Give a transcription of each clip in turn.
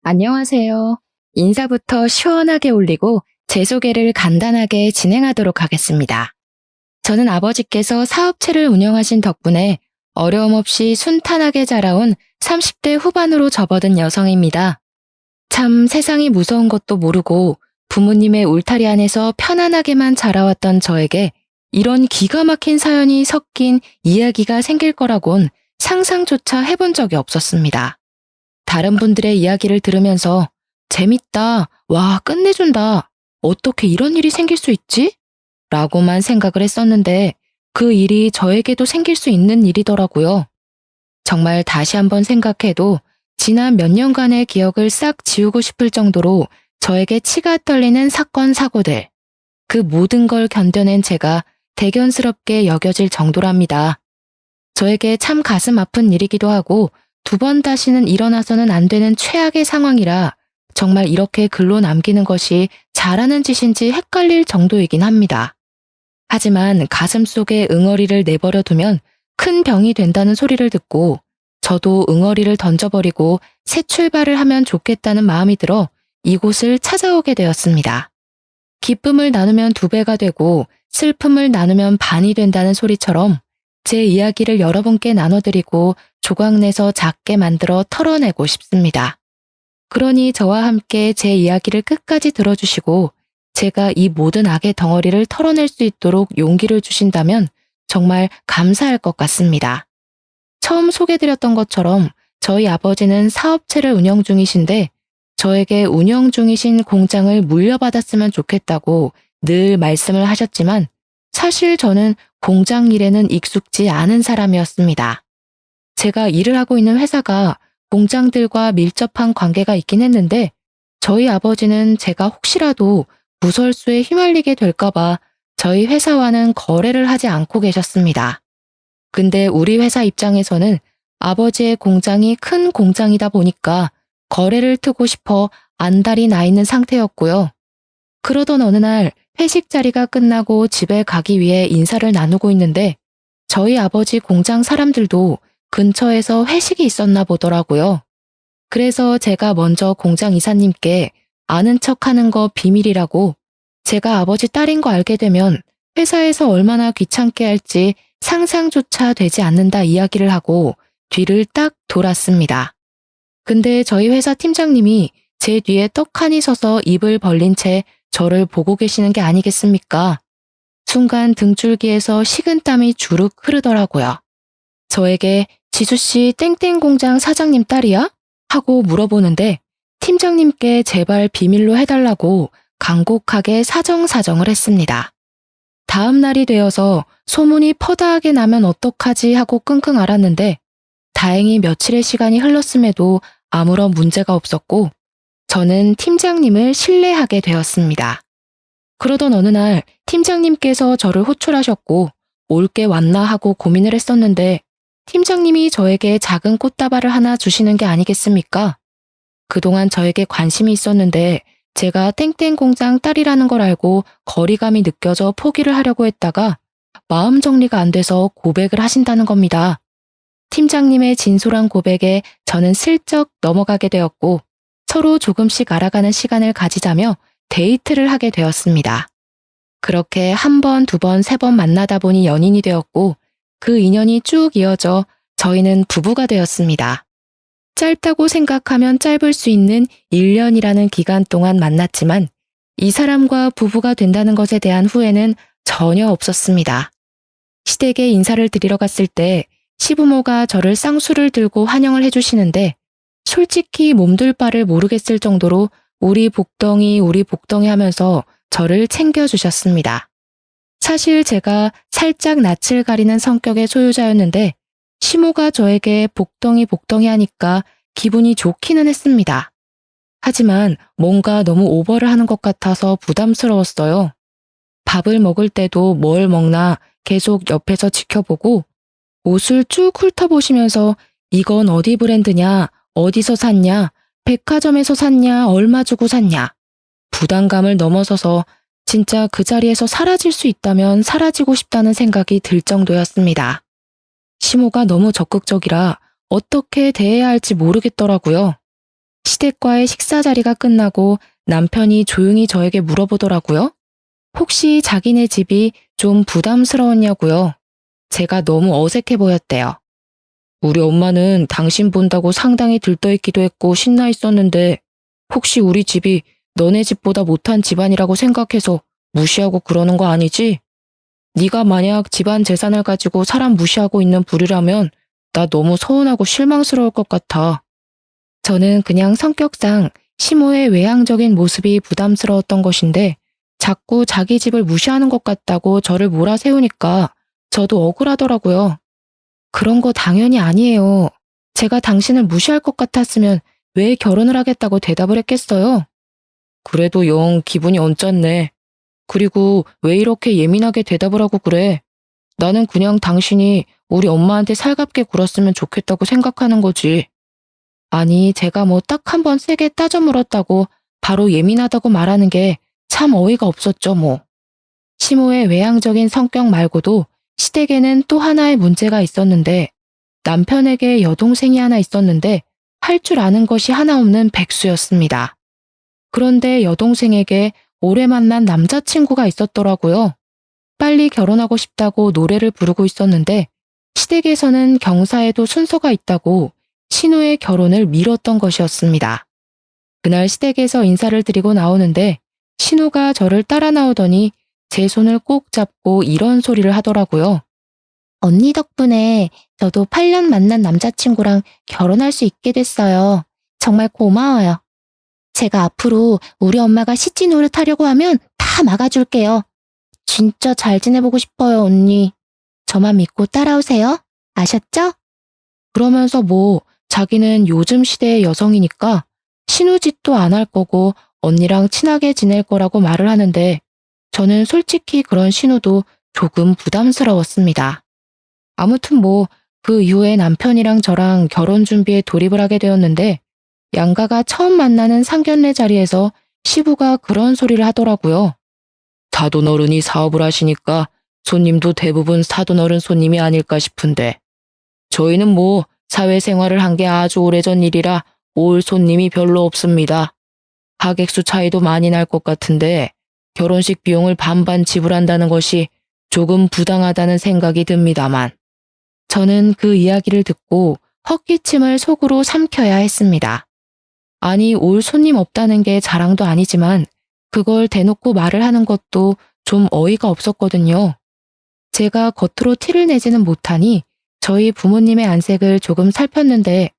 안녕하세요. 인사부터 시원하게 올리고 제 소개를 간단하게 진행하도록 하겠습니다. 저는 아버지께서 사업체를 운영하신 덕분에 어려움 없이 순탄하게 자라온 30대 후반으로 접어든 여성입니다. 참 세상이 무서운 것도 모르고 부모님의 울타리 안에서 편안하게만 자라왔던 저에게 이런 기가 막힌 사연이 섞인 이야기가 생길 거라곤 상상조차 해본 적이 없었습니다. 다른 분들의 이야기를 들으면서 재밌다, 와, 끝내준다, 어떻게 이런 일이 생길 수 있지? 라고만 생각을 했었는데 그 일이 저에게도 생길 수 있는 일이더라고요. 정말 다시 한번 생각해도 지난 몇 년간의 기억을 싹 지우고 싶을 정도로 저에게 치가 떨리는 사건, 사고들. 그 모든 걸 견뎌낸 제가 대견스럽게 여겨질 정도랍니다. 저에게 참 가슴 아픈 일이기도 하고 두 번 다시는 일어나서는 안 되는 최악의 상황이라 정말 이렇게 글로 남기는 것이 잘하는 짓인지 헷갈릴 정도이긴 합니다. 하지만 가슴속에 응어리를 내버려 두면 큰 병이 된다는 소리를 듣고 저도 응어리를 던져버리고 새 출발을 하면 좋겠다는 마음이 들어 이곳을 찾아오게 되었습니다. 기쁨을 나누면 두 배가 되고 슬픔을 나누면 반이 된다는 소리처럼 제 이야기를 여러분께 나눠드리고 조각내서 작게 만들어 털어내고 싶습니다. 그러니 저와 함께 제 이야기를 끝까지 들어주시고 제가 이 모든 악의 덩어리를 털어낼 수 있도록 용기를 주신다면 정말 감사할 것 같습니다. 처음 소개드렸던 것처럼 저희 아버지는 사업체를 운영 중이신데 저에게 운영 중이신 공장을 물려받았으면 좋겠다고 늘 말씀을 하셨지만 사실 저는 공장 일에는 익숙지 않은 사람이었습니다. 제가 일을 하고 있는 회사가 공장들과 밀접한 관계가 있긴 했는데 저희 아버지는 제가 혹시라도 구설수에 휘말리게 될까봐 저희 회사와는 거래를 하지 않고 계셨습니다. 근데 우리 회사 입장에서는 아버지의 공장이 큰 공장이다 보니까 거래를 트고 싶어 안달이 나 있는 상태였고요. 그러던 어느 날 회식 자리가 끝나고 집에 가기 위해 인사를 나누고 있는데 저희 아버지 공장 사람들도 근처에서 회식이 있었나 보더라고요. 그래서 제가 먼저 공장 이사님께 아는 척하는 거 비밀이라고 제가 아버지 딸인 거 알게 되면 회사에서 얼마나 귀찮게 할지 상상조차 되지 않는다 이야기를 하고 뒤를 딱 돌았습니다. 근데 저희 회사 팀장님이 제 뒤에 떡하니 서서 입을 벌린 채 저를 보고 계시는 게 아니겠습니까? 순간 등줄기에서 식은땀이 주룩 흐르더라고요. 저에게 지수씨 땡땡 공장 사장님 딸이야? 하고 물어보는데 팀장님께 제발 비밀로 해달라고 간곡하게 사정사정을 했습니다. 다음 날이 되어서 소문이 퍼다하게 나면 어떡하지 하고 끙끙 앓았는데 다행히 며칠의 시간이 흘렀음에도 아무런 문제가 없었고 저는 팀장님을 신뢰하게 되었습니다. 그러던 어느 날 팀장님께서 저를 호출하셨고 올 게 왔나 하고 고민을 했었는데 팀장님이 저에게 작은 꽃다발을 하나 주시는 게 아니겠습니까? 그동안 저에게 관심이 있었는데 제가 땡땡 공장 딸이라는 걸 알고 거리감이 느껴져 포기를 하려고 했다가 마음 정리가 안 돼서 고백을 하신다는 겁니다. 팀장님의 진솔한 고백에 저는 슬쩍 넘어가게 되었고 서로 조금씩 알아가는 시간을 가지자며 데이트를 하게 되었습니다. 그렇게 한 번, 두 번, 세 번 만나다 보니 연인이 되었고 그 인연이 쭉 이어져 저희는 부부가 되었습니다. 짧다고 생각하면 짧을 수 있는 1년이라는 기간 동안 만났지만 이 사람과 부부가 된다는 것에 대한 후회는 전혀 없었습니다. 시댁에 인사를 드리러 갔을 때 시부모가 저를 쌍수를 들고 환영을 해주시는데 솔직히 몸둘 바를 모르겠을 정도로 우리 복덩이 하면서 저를 챙겨주셨습니다. 사실 제가 살짝 낯을 가리는 성격의 소유자였는데 시모가 저에게 복덩이 하니까 기분이 좋기는 했습니다. 하지만 뭔가 너무 오버를 하는 것 같아서 부담스러웠어요. 밥을 먹을 때도 뭘 먹나 계속 옆에서 지켜보고 옷을 쭉 훑어보시면서 이건 어디 브랜드냐, 어디서 샀냐, 백화점에서 샀냐, 얼마 주고 샀냐. 부담감을 넘어서서 진짜 그 자리에서 사라질 수 있다면 사라지고 싶다는 생각이 들 정도였습니다. 시모가 너무 적극적이라 어떻게 대해야 할지 모르겠더라고요. 시댁과의 식사 자리가 끝나고 남편이 조용히 저에게 물어보더라고요. 혹시 자기네 집이 좀 부담스러웠냐고요. 제가 너무 어색해 보였대요. 우리 엄마는 당신 본다고 상당히 들떠있기도 했고 신나 있었는데 혹시 우리 집이 너네 집보다 못한 집안이라고 생각해서 무시하고 그러는 거 아니지? 네가 만약 집안 재산을 가지고 사람 무시하고 있는 부류라면 나 너무 서운하고 실망스러울 것 같아. 저는 그냥 성격상 시모의 외향적인 모습이 부담스러웠던 것인데 자꾸 자기 집을 무시하는 것 같다고 저를 몰아세우니까 저도 억울하더라고요. 그런 거 당연히 아니에요. 제가 당신을 무시할 것 같았으면 왜 결혼을 하겠다고 대답을 했겠어요? 그래도 영 기분이 언짢네. 그리고 왜 이렇게 예민하게 대답을 하고 그래? 나는 그냥 당신이 우리 엄마한테 살갑게 굴었으면 좋겠다고 생각하는 거지. 아니, 제가 뭐 딱 한 번 세게 따져 물었다고 바로 예민하다고 말하는 게 참 어이가 없었죠, 뭐. 시모의 외향적인 성격 말고도 시댁에는 또 하나의 문제가 있었는데 남편에게 여동생이 하나 있었는데 할 줄 아는 것이 하나 없는 백수였습니다. 그런데 여동생에게 오래 만난 남자친구가 있었더라고요. 빨리 결혼하고 싶다고 노래를 부르고 있었는데 시댁에서는 경사에도 순서가 있다고 신우의 결혼을 미뤘던 것이었습니다. 그날 시댁에서 인사를 드리고 나오는데 신우가 저를 따라 나오더니 제 손을 꼭 잡고 이런 소리를 하더라고요. 언니 덕분에 저도 8년 만난 남자친구랑 결혼할 수 있게 됐어요. 정말 고마워요. 제가 앞으로 우리 엄마가 시집 노릇하려고 하면 다 막아줄게요. 진짜 잘 지내보고 싶어요, 언니. 저만 믿고 따라오세요. 아셨죠? 그러면서 뭐 자기는 요즘 시대의 여성이니까 신우짓도 안 할 거고 언니랑 친하게 지낼 거라고 말을 하는데 저는 솔직히 그런 신우도 조금 부담스러웠습니다. 아무튼 뭐 그 이후에 남편이랑 저랑 결혼 준비에 돌입을 하게 되었는데 양가가 처음 만나는 상견례 자리에서 시부가 그런 소리를 하더라고요. 사돈어른이 사업을 하시니까 손님도 대부분 사돈어른 손님이 아닐까 싶은데 저희는 뭐 사회생활을 한 게 아주 오래전 일이라 올 손님이 별로 없습니다. 하객수 차이도 많이 날 것 같은데 결혼식 비용을 반반 지불한다는 것이 조금 부당하다는 생각이 듭니다만 저는 그 이야기를 듣고 헛기침을 속으로 삼켜야 했습니다. 아니, 올 손님 없다는 게 자랑도 아니지만 그걸 대놓고 말을 하는 것도 좀 어이가 없었거든요. 제가 겉으로 티를 내지는 못하니 저희 부모님의 안색을 조금 살폈는데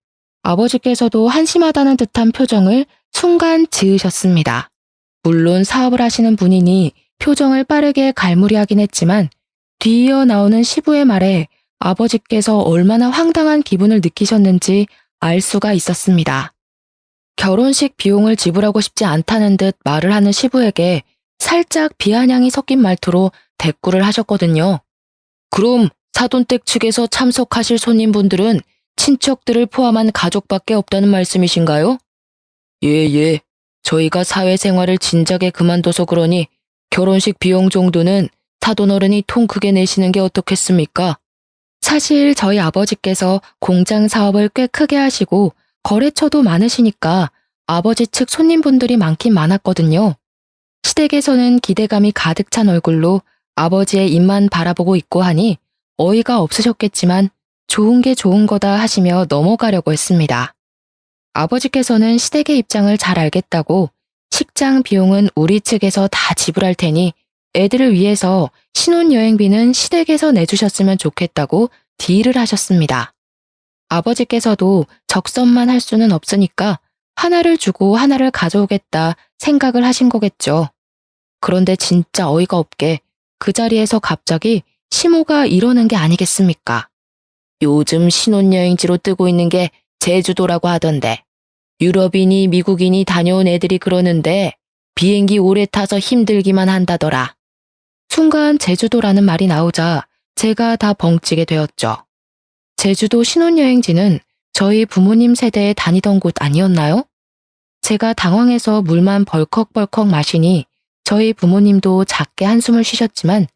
아버지께서도 한심하다는 듯한 표정을 순간 지으셨습니다. 물론 사업을 하시는 분이니 표정을 빠르게 갈무리하긴 했지만 뒤이어 나오는 시부의 말에 아버지께서 얼마나 황당한 기분을 느끼셨는지 알 수가 있었습니다. 결혼식 비용을 지불하고 싶지 않다는 듯 말을 하는 시부에게 살짝 비아냥이 섞인 말투로 대꾸를 하셨거든요. 그럼 사돈댁 측에서 참석하실 손님분들은 친척들을 포함한 가족밖에 없다는 말씀이신가요? 예. 저희가 사회생활을 진작에 그만둬서 그러니 결혼식 비용 정도는 사돈어른이 통 크게 내시는 게 어떻겠습니까? 사실 저희 아버지께서 공장 사업을 꽤 크게 하시고 거래처도 많으시니까 아버지 측 손님분들이 많긴 많았거든요. 시댁에서는 기대감이 가득 찬 얼굴로 아버지의 입만 바라보고 있고 하니 어이가 없으셨겠지만 좋은 게 좋은 거다 하시며 넘어가려고 했습니다. 아버지께서는 시댁의 입장을 잘 알겠다고 식장 비용은 우리 측에서 다 지불할 테니 애들을 위해서 신혼여행비는 시댁에서 내주셨으면 좋겠다고 딜을 하셨습니다. 아버지께서도 적선만 할 수는 없으니까 하나를 주고 하나를 가져오겠다 생각을 하신 거겠죠. 그런데 진짜 어이가 없게 그 자리에서 갑자기 시모가 이러는 게 아니겠습니까? 요즘 신혼여행지로 뜨고 있는 게 제주도라고 하던데 유럽인이 미국인이 다녀온 애들이 그러는데 비행기 오래 타서 힘들기만 한다더라. 순간 제주도라는 말이 나오자 제가 다 벙찌게 되었죠. 제주도 신혼여행지는 저희 부모님 세대에 다니던 곳 아니었나요? 제가 당황해서 물만 벌컥벌컥 마시니 저희 부모님도 작게 한숨을 쉬셨지만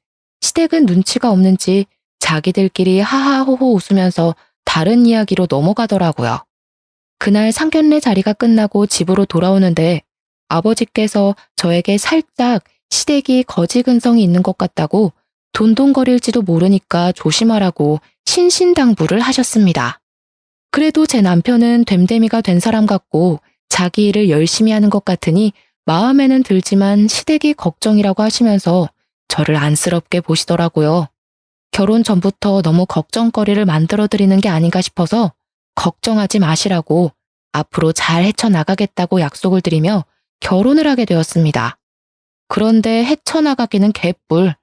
시댁은 눈치가 없는지 자기들끼리 하하호호 웃으면서 다른 이야기로 넘어가더라고요. 그날 상견례 자리가 끝나고 집으로 돌아오는데 아버지께서 저에게 살짝 시댁이 거지근성이 있는 것 같다고 돈돈거릴지도 모르니까 조심하라고 신신당부를 하셨습니다. 그래도 제 남편은 됨됨이가 된 사람 같고 자기 일을 열심히 하는 것 같으니 마음에는 들지만 시댁이 걱정이라고 하시면서 저를 안쓰럽게 보시더라고요. 결혼 전부터 너무 걱정거리를 만들어드리는 게 아닌가 싶어서 걱정하지 마시라고 앞으로 잘 헤쳐나가겠다고 약속을 드리며 결혼을 하게 되었습니다. 그런데 헤쳐나가기는 개뿔.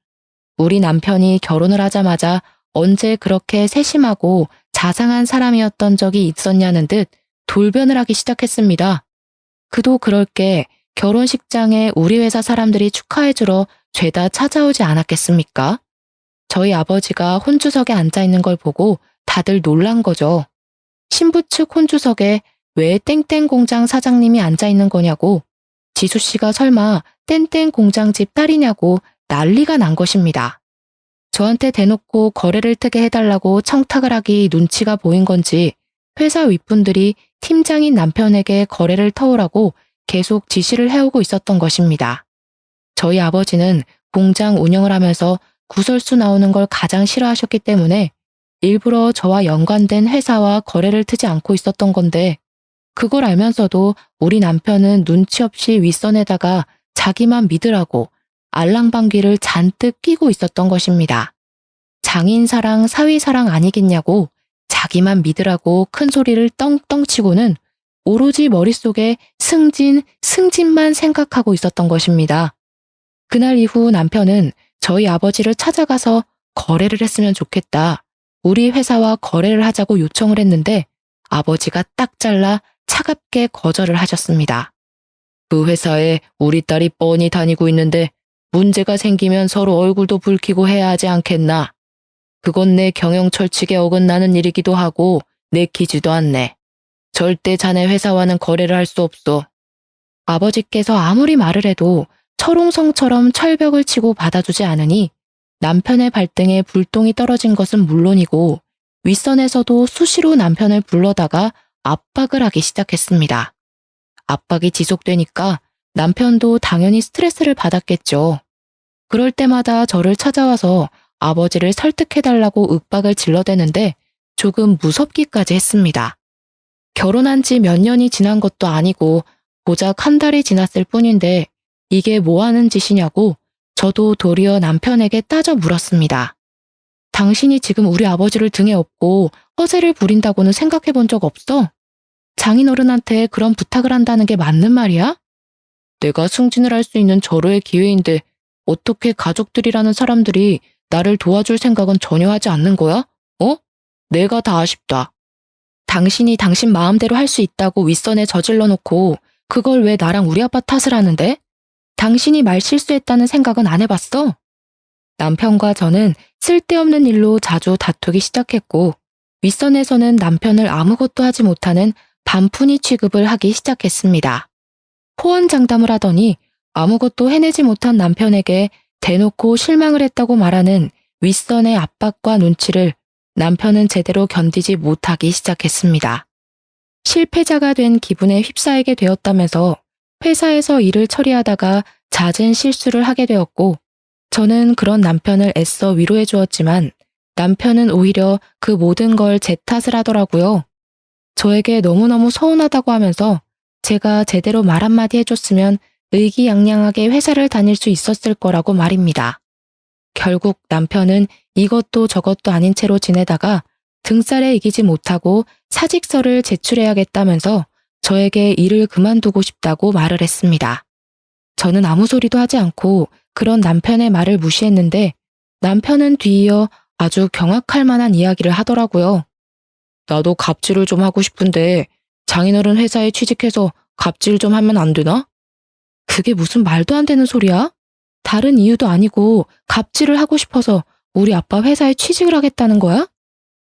우리 남편이 결혼을 하자마자 언제 그렇게 세심하고 자상한 사람이었던 적이 있었냐는 듯 돌변을 하기 시작했습니다. 그도 그럴 게 결혼식장에 우리 회사 사람들이 축하해주러 죄다 찾아오지 않았겠습니까? 저희 아버지가 혼주석에 앉아있는 걸 보고 다들 놀란 거죠. 신부 측 혼주석에 왜 땡땡 공장 사장님이 앉아있는 거냐고, 지수 씨가 설마 땡땡 공장집 딸이냐고 난리가 난 것입니다. 저한테 대놓고 거래를 트게 해달라고 청탁을 하기 눈치가 보인 건지 회사 윗분들이 팀장인 남편에게 거래를 터오라고 계속 지시를 해오고 있었던 것입니다. 저희 아버지는 공장 운영을 하면서 구설수 나오는 걸 가장 싫어하셨기 때문에 일부러 저와 연관된 회사와 거래를 트지 않고 있었던 건데, 그걸 알면서도 우리 남편은 눈치 없이 윗선에다가 자기만 믿으라고 알랑방귀를 잔뜩 끼고 있었던 것입니다. 장인사랑 사위사랑 아니겠냐고 자기만 믿으라고 큰 소리를 떵떵 치고는 오로지 머릿속에 승진만 생각하고 있었던 것입니다. 그날 이후 남편은 저희 아버지를 찾아가서 거래를 했으면 좋겠다, 우리 회사와 거래를 하자고 요청을 했는데 아버지가 딱 잘라 차갑게 거절을 하셨습니다. 그 회사에 우리 딸이 뻔히 다니고 있는데 문제가 생기면 서로 얼굴도 붉히고 해야 하지 않겠나. 그건 내 경영 철칙에 어긋나는 일이기도 하고 내키지도 않네. 절대 자네 회사와는 거래를 할 수 없어. 아버지께서 아무리 말을 해도 철옹성처럼 철벽을 치고 받아주지 않으니 남편의 발등에 불똥이 떨어진 것은 물론이고 윗선에서도 수시로 남편을 불러다가 압박을 하기 시작했습니다. 압박이 지속되니까 남편도 당연히 스트레스를 받았겠죠. 그럴 때마다 저를 찾아와서 아버지를 설득해달라고 윽박을 질러대는데 조금 무섭기까지 했습니다. 결혼한 지 몇 년이 지난 것도 아니고 고작 한 달이 지났을 뿐인데 이게 뭐 하는 짓이냐고 저도 도리어 남편에게 따져 물었습니다. 당신이 지금 우리 아버지를 등에 업고 허세를 부린다고는 생각해 본 적 없어? 장인어른한테 그런 부탁을 한다는 게 맞는 말이야? 내가 승진을 할 수 있는 절호의 기회인데 어떻게 가족들이라는 사람들이 나를 도와줄 생각은 전혀 하지 않는 거야? 어? 내가 다 아쉽다. 당신이 당신 마음대로 할 수 있다고 윗선에 저질러 놓고 그걸 왜 나랑 우리 아빠 탓을 하는데? 당신이 말 실수했다는 생각은 안 해봤어? 남편과 저는 쓸데없는 일로 자주 다투기 시작했고 윗선에서는 남편을 아무것도 하지 못하는 반푼이 취급을 하기 시작했습니다. 호언장담을 하더니 아무것도 해내지 못한 남편에게 대놓고 실망을 했다고 말하는 윗선의 압박과 눈치를 남편은 제대로 견디지 못하기 시작했습니다. 실패자가 된 기분에 휩싸이게 되었다면서 회사에서 일을 처리하다가 잦은 실수를 하게 되었고, 저는 그런 남편을 애써 위로해 주었지만 남편은 오히려 그 모든 걸 제 탓을 하더라고요. 저에게 너무너무 서운하다고 하면서 제가 제대로 말 한마디 해줬으면 의기양양하게 회사를 다닐 수 있었을 거라고 말입니다. 결국 남편은 이것도 저것도 아닌 채로 지내다가 등살에 이기지 못하고 사직서를 제출해야겠다면서 저에게 일을 그만두고 싶다고 말을 했습니다. 저는 아무 소리도 하지 않고 그런 남편의 말을 무시했는데 남편은 뒤이어 아주 경악할 만한 이야기를 하더라고요. 나도 갑질을 좀 하고 싶은데 장인어른 회사에 취직해서 갑질 좀 하면 안 되나? 그게 무슨 말도 안 되는 소리야? 다른 이유도 아니고 갑질을 하고 싶어서 우리 아빠 회사에 취직을 하겠다는 거야?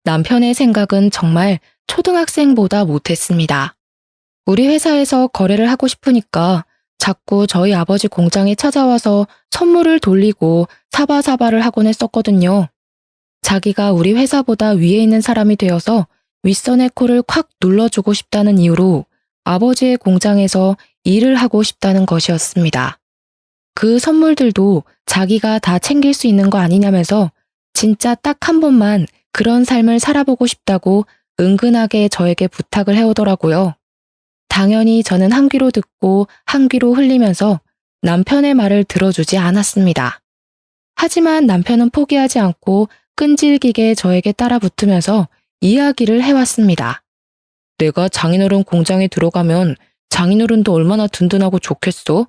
남편의 생각은 정말 초등학생보다 못했습니다. 우리 회사에서 거래를 하고 싶으니까 자꾸 저희 아버지 공장에 찾아와서 선물을 돌리고 사바사바를 하곤 했었거든요. 자기가 우리 회사보다 위에 있는 사람이 되어서 윗선의 코를 콱 눌러주고 싶다는 이유로 아버지의 공장에서 일을 하고 싶다는 것이었습니다. 그 선물들도 자기가 다 챙길 수 있는 거 아니냐면서 진짜 딱 한 번만 그런 삶을 살아보고 싶다고 은근하게 저에게 부탁을 해오더라고요. 당연히 저는 한 귀로 듣고 한 귀로 흘리면서 남편의 말을 들어주지 않았습니다. 하지만 남편은 포기하지 않고 끈질기게 저에게 따라 붙으면서 이야기를 해왔습니다. 내가 장인어른 공장에 들어가면 장인어른도 얼마나 든든하고 좋겠어?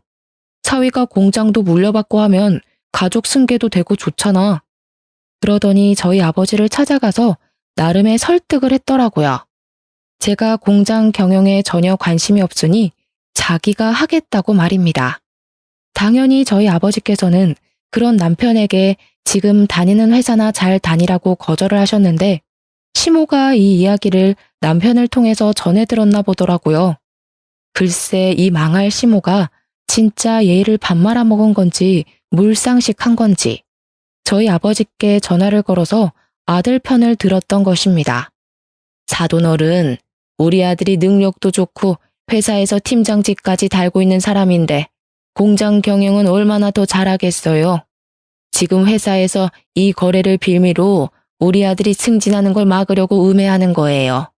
사위가 공장도 물려받고 하면 가족 승계도 되고 좋잖아. 그러더니 저희 아버지를 찾아가서 나름의 설득을 했더라고요. 제가 공장 경영에 전혀 관심이 없으니 자기가 하겠다고 말입니다. 당연히 저희 아버지께서는 그런 남편에게 지금 다니는 회사나 잘 다니라고 거절을 하셨는데 시모가 이 이야기를 남편을 통해서 전해 들었나 보더라고요. 글쎄 이 망할 시모가 진짜 예의를 밥 말아먹은 건지 물상식한 건지 저희 아버지께 전화를 걸어서 아들 편을 들었던 것입니다. 사돈어른, 우리 아들이 능력도 좋고 회사에서 팀장직까지 달고 있는 사람인데 공장 경영은 얼마나 더 잘하겠어요. 지금 회사에서 이 거래를 빌미로 우리 아들이 승진하는 걸 막으려고 음해하는 거예요.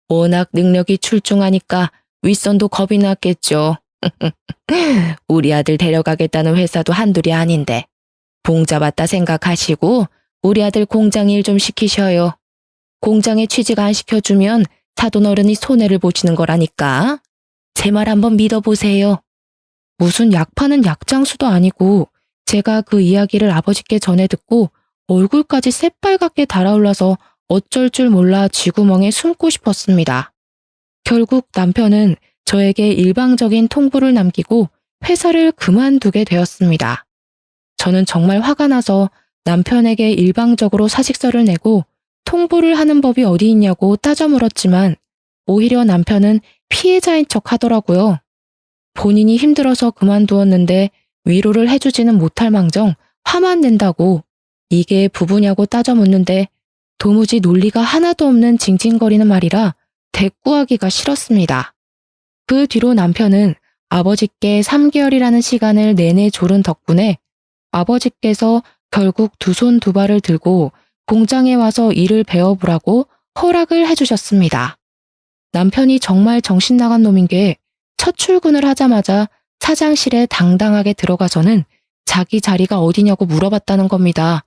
워낙 능력이 출중하니까 윗선도 겁이 났겠죠. 우리 아들 데려가겠다는 회사도 한둘이 아닌데 봉잡았다 생각하시고 우리 아들 공장 일 좀 시키셔요. 공장에 취직 안 시켜주면 사돈어른이 손해를 보시는 거라니까. 제 말 한번 믿어보세요. 무슨 약 파는 약장수도 아니고 제가 그 이야기를 아버지께 전해 듣고 얼굴까지 새빨갛게 달아올라서 어쩔 줄 몰라 쥐구멍에 숨고 싶었습니다. 결국 남편은 저에게 일방적인 통보를 남기고 회사를 그만두게 되었습니다. 저는 정말 화가 나서 남편에게 일방적으로 사직서를 내고 통보를 하는 법이 어디 있냐고 따져 물었지만 오히려 남편은 피해자인 척 하더라고요. 본인이 힘들어서 그만두었는데 위로를 해주지는 못할 망정 화만 낸다고 이게 부부냐고 따져 묻는데 도무지 논리가 하나도 없는 징징거리는 말이라 대꾸하기가 싫었습니다. 그 뒤로 남편은 아버지께 3개월이라는 시간을 내내 조른 덕분에 아버지께서 결국 두 손 두 발을 들고 공장에 와서 일을 배워보라고 허락을 해주셨습니다. 남편이 정말 정신 나간 놈인 게 첫 출근을 하자마자 사장실에 당당하게 들어가서는 자기 자리가 어디냐고 물어봤다는 겁니다.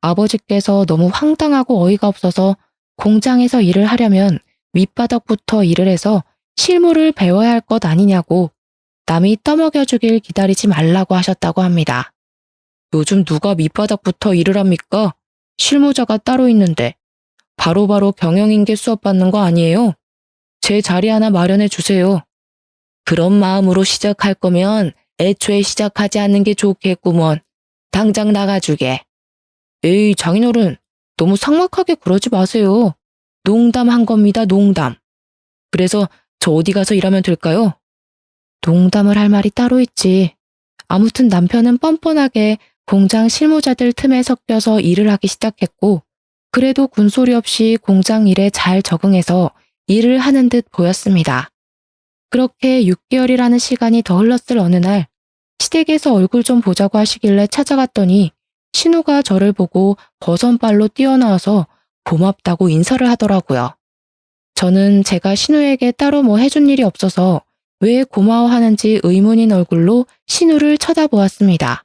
아버지께서 너무 황당하고 어이가 없어서 공장에서 일을 하려면 밑바닥부터 일을 해서 실무를 배워야 할 것 아니냐고 남이 떠먹여주길 기다리지 말라고 하셨다고 합니다. 요즘 누가 밑바닥부터 일을 합니까? 실무자가 따로 있는데 바로바로 경영인계 수업 받는 거 아니에요? 제 자리 하나 마련해 주세요. 그런 마음으로 시작할 거면 애초에 시작하지 않는 게 좋겠구먼. 당장 나가주게. 에이 장인어른 너무 삭막하게 그러지 마세요. 농담한 겁니다 농담. 그래서 저 어디 가서 일하면 될까요? 농담을 할 말이 따로 있지. 아무튼 남편은 뻔뻔하게 공장 실무자들 틈에 섞여서 일을 하기 시작했고 그래도 군소리 없이 공장 일에 잘 적응해서 일을 하는 듯 보였습니다. 그렇게 6개월이라는 시간이 더 흘렀을 어느 날 시댁에서 얼굴 좀 보자고 하시길래 찾아갔더니 신우가 저를 보고 버선발로 뛰어나와서 고맙다고 인사를 하더라고요. 저는 제가 신우에게 따로 뭐 해준 일이 없어서 왜 고마워하는지 의문인 얼굴로 신우를 쳐다보았습니다.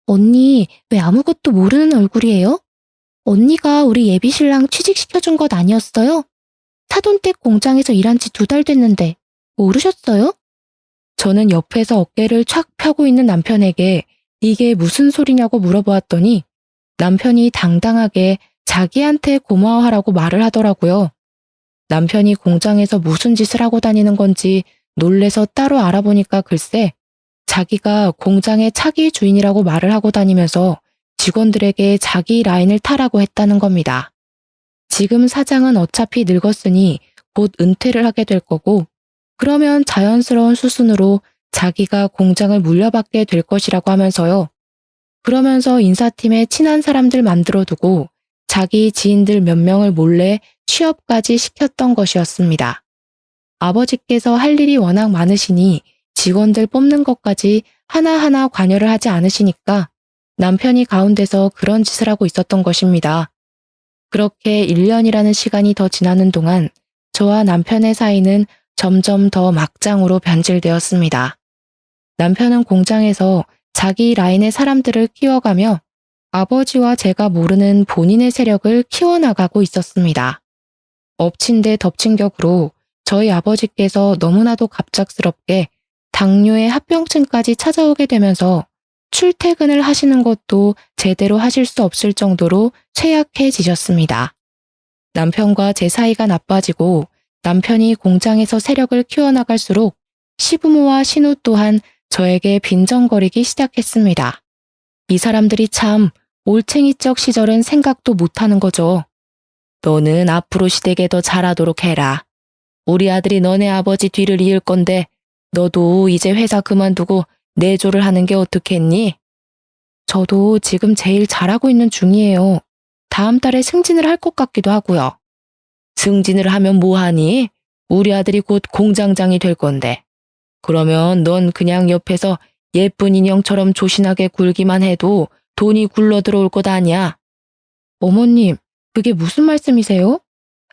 언니, 왜 아무것도 모르는 얼굴이에요? 언니가 우리 예비신랑 취직시켜준 것 아니었어요? 사돈댁 공장에서 일한 지 2달 됐는데 모르셨어요? 저는 옆에서 어깨를 촥 펴고 있는 남편에게 이게 무슨 소리냐고 물어보았더니 남편이 당당하게 자기한테 고마워하라고 말을 하더라고요. 남편이 공장에서 무슨 짓을 하고 다니는 건지 놀래서 따로 알아보니까 글쎄 자기가 공장의 차기 주인이라고 말을 하고 다니면서 직원들에게 자기 라인을 타라고 했다는 겁니다. 지금 사장은 어차피 늙었으니 곧 은퇴를 하게 될 거고 그러면 자연스러운 수순으로 자기가 공장을 물려받게 될 것이라고 하면서요. 그러면서 인사팀에 친한 사람들 만들어두고 자기 지인들 몇 명을 몰래 취업까지 시켰던 것이었습니다. 아버지께서 할 일이 워낙 많으시니 직원들 뽑는 것까지 하나하나 관여를 하지 않으시니까 남편이 가운데서 그런 짓을 하고 있었던 것입니다. 그렇게 1년이라는 시간이 더 지나는 동안 저와 남편의 사이는 점점 더 막장으로 변질되었습니다. 남편은 공장에서 자기 라인의 사람들을 키워가며 아버지와 제가 모르는 본인의 세력을 키워나가고 있었습니다. 엎친 데 덮친 격으로 저희 아버지께서 너무나도 갑작스럽게 당뇨의 합병증까지 찾아오게 되면서 출퇴근을 하시는 것도 제대로 하실 수 없을 정도로 쇠약해지셨습니다. 남편과 제 사이가 나빠지고 남편이 공장에서 세력을 키워나갈수록 시부모와 신우 또한 저에게 빈정거리기 시작했습니다. 이 사람들이 참 올챙이적 시절은 생각도 못하는 거죠. 너는 앞으로 시댁에 더 잘하도록 해라. 우리 아들이 너네 아버지 뒤를 이을 건데 너도 이제 회사 그만두고 내조를 하는 게 어떻겠니? 저도 지금 제일 잘하고 있는 중이에요. 다음 달에 승진을 할 것 같기도 하고요. 승진을 하면 뭐하니? 우리 아들이 곧 공장장이 될 건데. 그러면 넌 그냥 옆에서 예쁜 인형처럼 조신하게 굴기만 해도 돈이 굴러 들어올 것 아니야. 어머님, 그게 무슨 말씀이세요?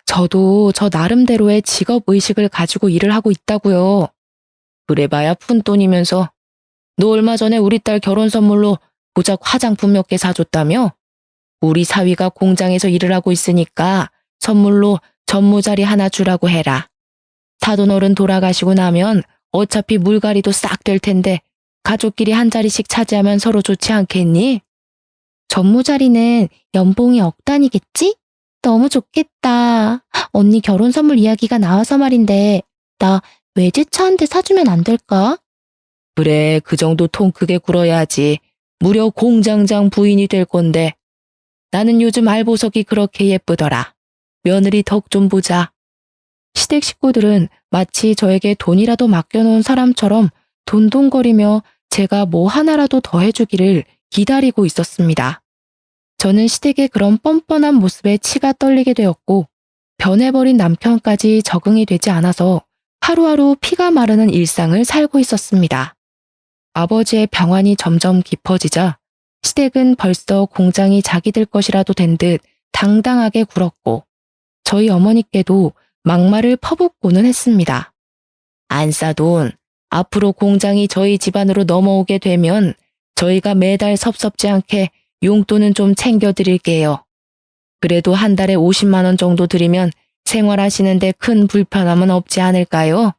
저도 저 나름대로의 직업의식을 가지고 일을 하고 있다고요. 그래봐야 푼돈이면서. 너 얼마 전에 우리 딸 결혼 선물로 고작 화장품 몇 개 사줬다며? 우리 사위가 공장에서 일을 하고 있으니까 선물로 전무자리 하나 주라고 해라. 사돈 어른 돌아가시고 나면 어차피 물갈이도 싹 될 텐데 가족끼리 한 자리씩 차지하면 서로 좋지 않겠니? 전무자리는 연봉이 억 단위겠지? 너무 좋겠다. 언니 결혼 선물 이야기가 나와서 말인데 나 외제차 한 대 사주면 안 될까? 그래, 그 정도 통 크게 굴어야지. 무려 공장장 부인이 될 건데. 나는 요즘 알보석이 그렇게 예쁘더라. 며느리 덕 좀 보자. 시댁 식구들은 마치 저에게 돈이라도 맡겨놓은 사람처럼 돈돈거리며 제가 뭐 하나라도 더 해주기를 기다리고 있었습니다. 저는 시댁의 그런 뻔뻔한 모습에 치가 떨리게 되었고 변해버린 남편까지 적응이 되지 않아서 하루하루 피가 마르는 일상을 살고 있었습니다. 아버지의 병환이 점점 깊어지자 시댁은 벌써 공장이 자기들 것이라도 된 듯 당당하게 굴었고 저희 어머니께도 막말을 퍼붓고는 했습니다. 안싸돈, 앞으로 공장이 저희 집안으로 넘어오게 되면 저희가 매달 섭섭지 않게 용돈은 좀 챙겨드릴게요. 그래도 한 달에 50만 원 정도 드리면 생활하시는데 큰 불편함은 없지 않을까요?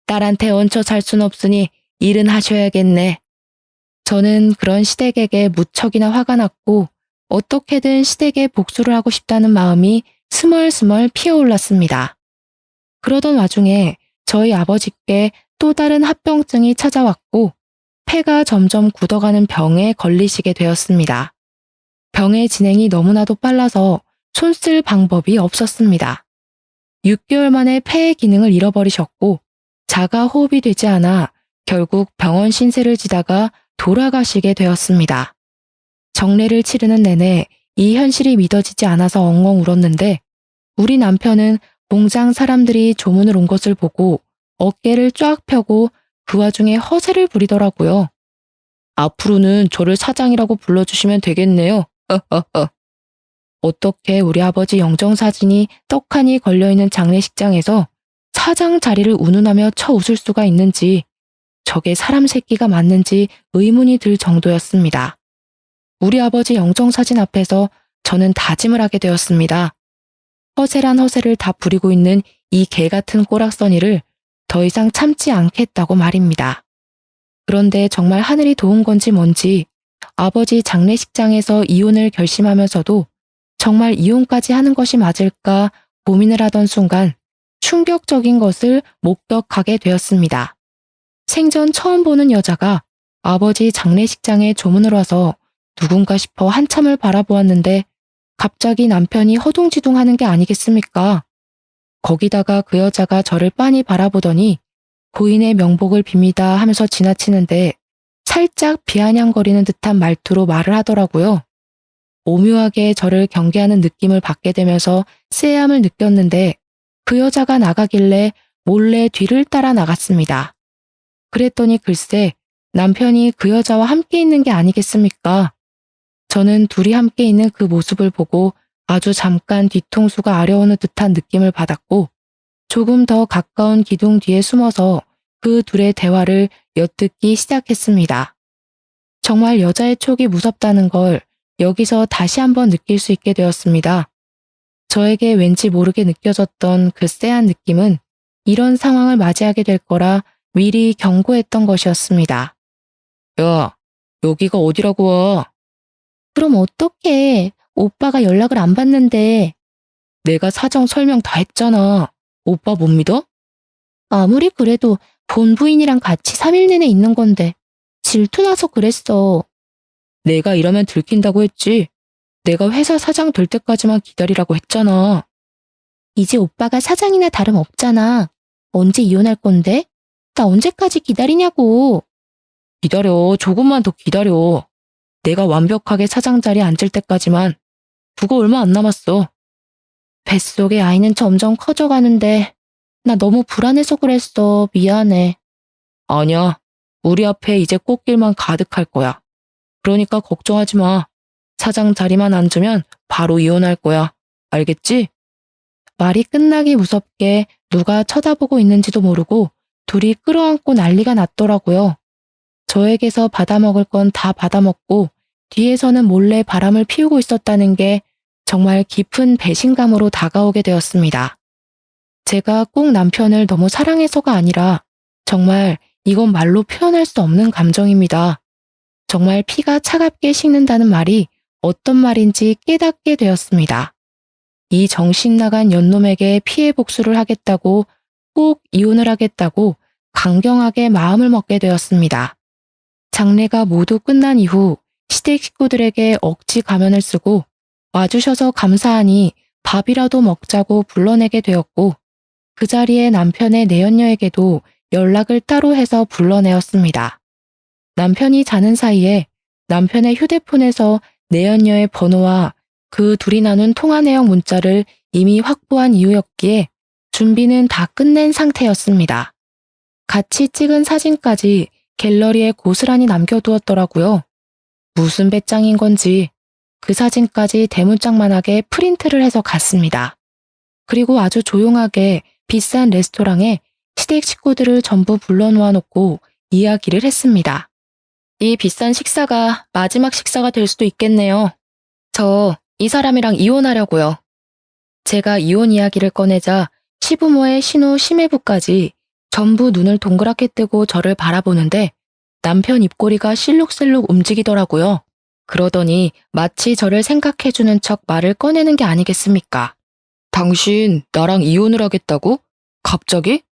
딸한테 얹혀 살 순 없으니 일은 하셔야겠네. 저는 그런 시댁에게 무척이나 화가 났고 어떻게든 시댁에 복수를 하고 싶다는 마음이 스멀스멀 피어올랐습니다. 그러던 와중에 저희 아버지께 또 다른 합병증이 찾아왔고 폐가 점점 굳어가는 병에 걸리시게 되었습니다. 병의 진행이 너무나도 빨라서 손쓸 방법이 없었습니다. 6개월 만에 폐의 기능을 잃어버리셨고 자가 호흡이 되지 않아 결국 병원 신세를 지다가 돌아가시게 되었습니다. 정례를 치르는 내내 이 현실이 믿어지지 않아서 엉엉 울었는데 우리 남편은 공장 사람들이 조문을 온 것을 보고 어깨를 쫙 펴고 그 와중에 허세를 부리더라고요. 앞으로는 저를 사장이라고 불러주시면 되겠네요. 어떻게 우리 아버지 영정사진이 떡하니 걸려있는 장례식장에서 사장 자리를 운운하며 쳐 웃을 수가 있는지 저게 사람 새끼가 맞는지 의문이 들 정도였습니다. 우리 아버지 영정사진 앞에서 저는 다짐을 하게 되었습니다. 허세란 허세를 다 부리고 있는 이 개같은 꼬락서니를 더 이상 참지 않겠다고 말입니다. 그런데 정말 하늘이 도운 건지 뭔지 아버지 장례식장에서 이혼을 결심하면서도 정말 이혼까지 하는 것이 맞을까 고민을 하던 순간 충격적인 것을 목격하게 되었습니다. 생전 처음 보는 여자가 아버지 장례식장에 조문을 와서 누군가 싶어 한참을 바라보았는데 갑자기 남편이 허둥지둥하는 게 아니겠습니까? 거기다가 그 여자가 저를 빤히 바라보더니 고인의 명복을 빕니다 하면서 지나치는데 살짝 비아냥거리는 듯한 말투로 말을 하더라고요. 오묘하게 저를 경계하는 느낌을 받게 되면서 쎄함을 느꼈는데 그 여자가 나가길래 몰래 뒤를 따라 나갔습니다. 그랬더니 글쎄 남편이 그 여자와 함께 있는 게 아니겠습니까? 저는 둘이 함께 있는 그 모습을 보고 아주 잠깐 뒤통수가 아려오는 듯한 느낌을 받았고 조금 더 가까운 기둥 뒤에 숨어서 그 둘의 대화를 엿듣기 시작했습니다. 정말 여자의 촉이 무섭다는 걸 여기서 다시 한번 느낄 수 있게 되었습니다. 저에게 왠지 모르게 느껴졌던 그 쎄한 느낌은 이런 상황을 맞이하게 될 거라 미리 경고했던 것이었습니다. 야, 여기가 어디라고 와? 그럼 어떡해. 오빠가 연락을 안 받는데. 내가 사정 설명 다 했잖아. 오빠 못 믿어? 아무리 그래도 본 부인이랑 같이 3일 내내 있는 건데 질투나서 그랬어. 내가 이러면 들킨다고 했지. 내가 회사 사장 될 때까지만 기다리라고 했잖아. 이제 오빠가 사장이나 다름없잖아. 언제 이혼할 건데? 나 언제까지 기다리냐고. 기다려. 조금만 더 기다려. 내가 완벽하게 사장 자리에 앉을 때까지만. 그거 얼마 안 남았어. 뱃속의 아이는 점점 커져가는데 나 너무 불안해서 그랬어. 미안해. 아니야. 우리 앞에 이제 꽃길만 가득할 거야. 그러니까 걱정하지 마. 사장 자리만 앉으면 바로 이혼할 거야. 알겠지? 말이 끝나기 무섭게 누가 쳐다보고 있는지도 모르고 둘이 끌어안고 난리가 났더라고요. 저에게서 받아먹을 건 다 받아먹고 뒤에서는 몰래 바람을 피우고 있었다는 게 정말 깊은 배신감으로 다가오게 되었습니다. 제가 꼭 남편을 너무 사랑해서가 아니라 정말 이건 말로 표현할 수 없는 감정입니다. 정말 피가 차갑게 식는다는 말이 어떤 말인지 깨닫게 되었습니다. 이 정신 나간 연놈에게 피해 복수를 하겠다고 꼭 이혼을 하겠다고 강경하게 마음을 먹게 되었습니다. 장례가 모두 끝난 이후 시댁 식구들에게 억지 가면을 쓰고 와주셔서 감사하니 밥이라도 먹자고 불러내게 되었고 그 자리에 남편의 내연녀에게도 연락을 따로 해서 불러내었습니다. 남편이 자는 사이에 남편의 휴대폰에서 내연녀의 번호와 그 둘이 나눈 통화 내용 문자를 이미 확보한 이유였기에 준비는 다 끝낸 상태였습니다. 같이 찍은 사진까지 갤러리에 고스란히 남겨두었더라고요. 무슨 배짱인 건지 그 사진까지 대문짝만하게 프린트를 해서 갔습니다. 그리고 아주 조용하게 비싼 레스토랑에 시댁 식구들을 전부 불러놓아 놓고 이야기를 했습니다. 이 비싼 식사가 마지막 식사가 될 수도 있겠네요. 저 이 사람이랑 이혼하려고요. 제가 이혼 이야기를 꺼내자 시부모의 신우 시매부까지 전부 눈을 동그랗게 뜨고 저를 바라보는데 남편 입꼬리가 실룩실룩 움직이더라고요. 그러더니 마치 저를 생각해주는 척 말을 꺼내는 게 아니겠습니까? 당신 나랑 이혼을 하겠다고? 갑자기?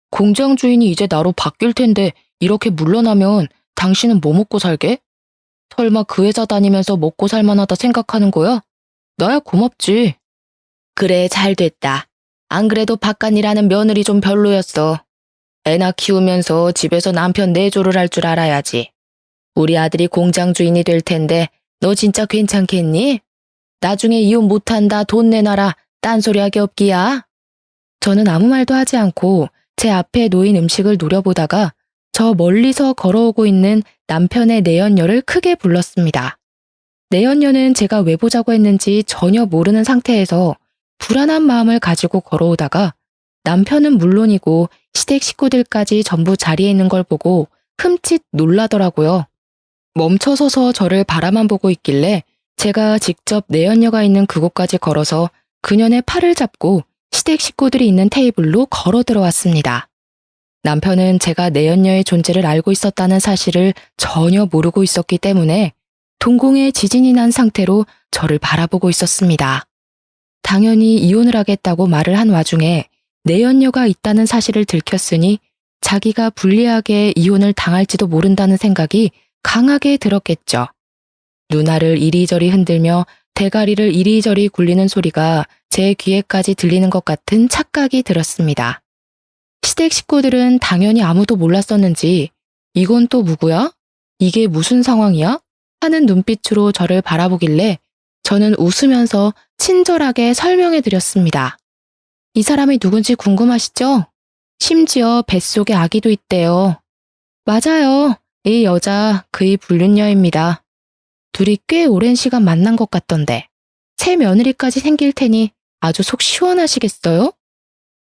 공장 주인이 이제 나로 바뀔 텐데 이렇게 물러나면 당신은 뭐 먹고 살게? 설마 그 회사 다니면서 먹고 살만하다 생각하는 거야? 나야 고맙지. 그래, 잘 됐다. 안 그래도 바깥 일하는 며느리 좀 별로였어. 애나 키우면서 집에서 남편 내조를 할 줄 알아야지. 우리 아들이 공장 주인이 될 텐데 너 진짜 괜찮겠니? 나중에 이혼 못한다 돈 내놔라 딴소리하기 없기야. 저는 아무 말도 하지 않고 제 앞에 놓인 음식을 노려보다가 저 멀리서 걸어오고 있는 남편의 내연녀를 크게 불렀습니다. 내연녀는 제가 왜 보자고 했는지 전혀 모르는 상태에서 불안한 마음을 가지고 걸어오다가 남편은 물론이고 시댁 식구들까지 전부 자리에 있는 걸 보고 흠칫 놀라더라고요. 멈춰서서 저를 바라만 보고 있길래 제가 직접 내연녀가 있는 그곳까지 걸어서 그녀의 팔을 잡고 시댁 식구들이 있는 테이블로 걸어 들어왔습니다. 남편은 제가 내연녀의 존재를 알고 있었다는 사실을 전혀 모르고 있었기 때문에 동공에 지진이 난 상태로 저를 바라보고 있었습니다. 당연히 이혼을 하겠다고 말을 한 와중에 내연녀가 있다는 사실을 들켰으니 자기가 불리하게 이혼을 당할지도 모른다는 생각이 강하게 들었겠죠. 누나를 이리저리 흔들며 대가리를 이리저리 굴리는 소리가 제 귀에까지 들리는 것 같은 착각이 들었습니다. 시댁 식구들은 당연히 아무도 몰랐었는지 이건 또 누구야? 이게 무슨 상황이야? 하는 눈빛으로 저를 바라보길래 저는 웃으면서 친절하게 설명해 드렸습니다. 이 사람이 누군지 궁금하시죠? 심지어 뱃속에 아기도 있대요. 맞아요. 이 여자 그의 불륜녀입니다. 둘이 꽤 오랜 시간 만난 것 같던데 새 며느리까지 생길 테니 아주 속 시원하시겠어요?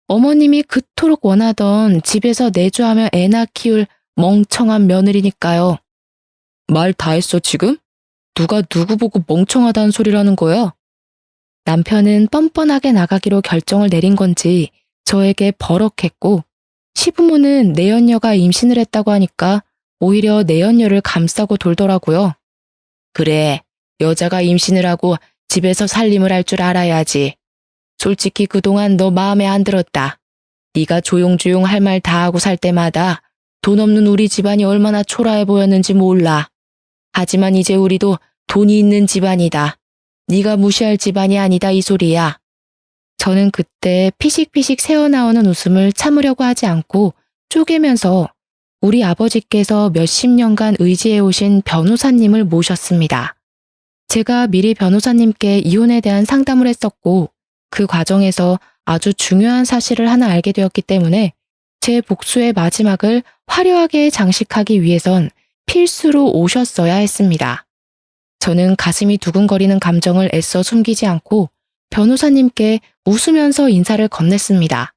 어머님이 그토록 원하던 집에서 내조하며 애나 키울 멍청한 며느리니까요. 말 다 했어 지금? 누가 누구 보고 멍청하다는 소리라는 거야? 남편은 뻔뻔하게 나가기로 결정을 내린 건지 저에게 버럭했고 시부모는 내연녀가 임신을 했다고 하니까 오히려 내연녀를 감싸고 돌더라고요. 그래, 여자가 임신을 하고 집에서 살림을 할 줄 알아야지. 솔직히 그동안 너 마음에 안 들었다. 네가 조용조용 할 말 다 하고 살 때마다 돈 없는 우리 집안이 얼마나 초라해 보였는지 몰라. 하지만 이제 우리도 돈이 있는 집안이다. 네가 무시할 집안이 아니다 이 소리야. 저는 그때 피식피식 새어나오는 웃음을 참으려고 하지 않고 쪼개면서 우리 아버지께서 몇십 년간 의지해 오신 변호사님을 모셨습니다. 제가 미리 변호사님께 이혼에 대한 상담을 했었고 그 과정에서 아주 중요한 사실을 하나 알게 되었기 때문에 제 복수의 마지막을 화려하게 장식하기 위해선 필수로 오셨어야 했습니다. 저는 가슴이 두근거리는 감정을 애써 숨기지 않고 변호사님께 웃으면서 인사를 건넸습니다.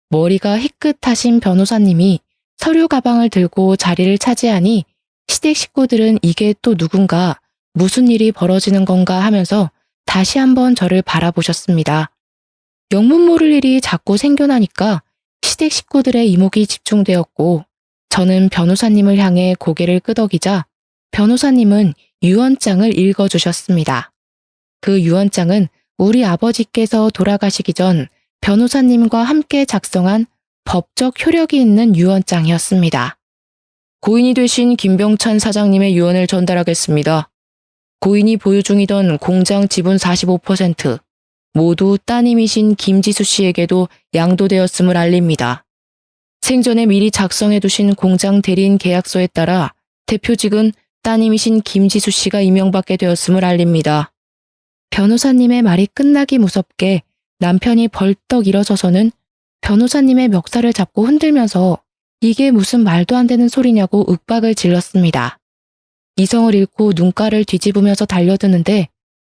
머리가 희끗하신 변호사님이 서류 가방을 들고 자리를 차지하니 시댁 식구들은 이게 또 누군가 무슨 일이 벌어지는 건가 하면서 다시 한번 저를 바라보셨습니다. 영문 모를 일이 자꾸 생겨나니까 시댁 식구들의 이목이 집중되었고 저는 변호사님을 향해 고개를 끄덕이자 변호사님은 유언장을 읽어주셨습니다. 그 유언장은 우리 아버지께서 돌아가시기 전 변호사님과 함께 작성한 법적 효력이 있는 유언장이었습니다. 고인이 되신 김병찬 사장님의 유언을 전달하겠습니다. 고인이 보유 중이던 공장 지분 45% 모두 따님이신 김지수 씨에게도 양도되었음을 알립니다. 생전에 미리 작성해두신 공장 대리인 계약서에 따라 대표직은 따님이신 김지수 씨가 임명받게 되었음을 알립니다. 변호사님의 말이 끝나기 무섭게 남편이 벌떡 일어서서는 변호사님의 멱살을 잡고 흔들면서 이게 무슨 말도 안 되는 소리냐고 윽박을 질렀습니다. 이성을 잃고 눈가를 뒤집으면서 달려드는데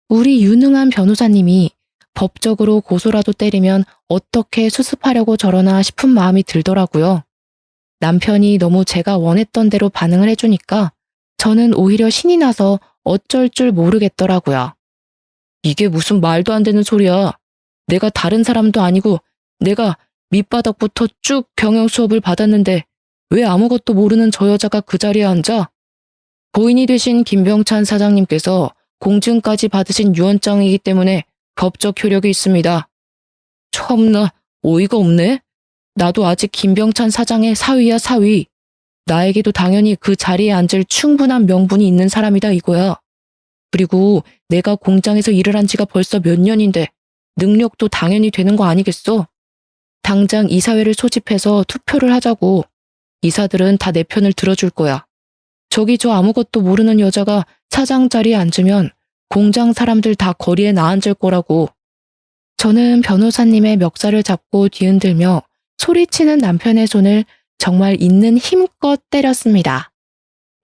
우리 유능한 변호사님이 법적으로 고소라도 때리면 어떻게 수습하려고 저러나 싶은 마음이 들더라고요. 남편이 너무 제가 원했던 대로 반응을 해주니까 저는 오히려 신이 나서 어쩔 줄 모르겠더라고요. 이게 무슨 말도 안 되는 소리야. 내가 다른 사람도 아니고 내가 밑바닥부터 쭉 경영 수업을 받았는데 왜 아무것도 모르는 저 여자가 그 자리에 앉아? 고인이 되신 김병찬 사장님께서 공증까지 받으신 유언장이기 때문에 법적 효력이 있습니다. 참나, 어이가 없네. 나도 아직 김병찬 사장의 사위야 사위. 나에게도 당연히 그 자리에 앉을 충분한 명분이 있는 사람이다 이거야. 그리고 내가 공장에서 일을 한 지가 벌써 몇 년인데 능력도 당연히 되는 거 아니겠어? 당장 이사회를 소집해서 투표를 하자고. 이사들은 다 내 편을 들어줄 거야. 저기 저 아무것도 모르는 여자가 사장 자리에 앉으면 공장 사람들 다 거리에 나앉을 거라고. 저는 변호사님의 멱살을 잡고 뒤흔들며 소리치는 남편의 손을 정말 있는 힘껏 때렸습니다.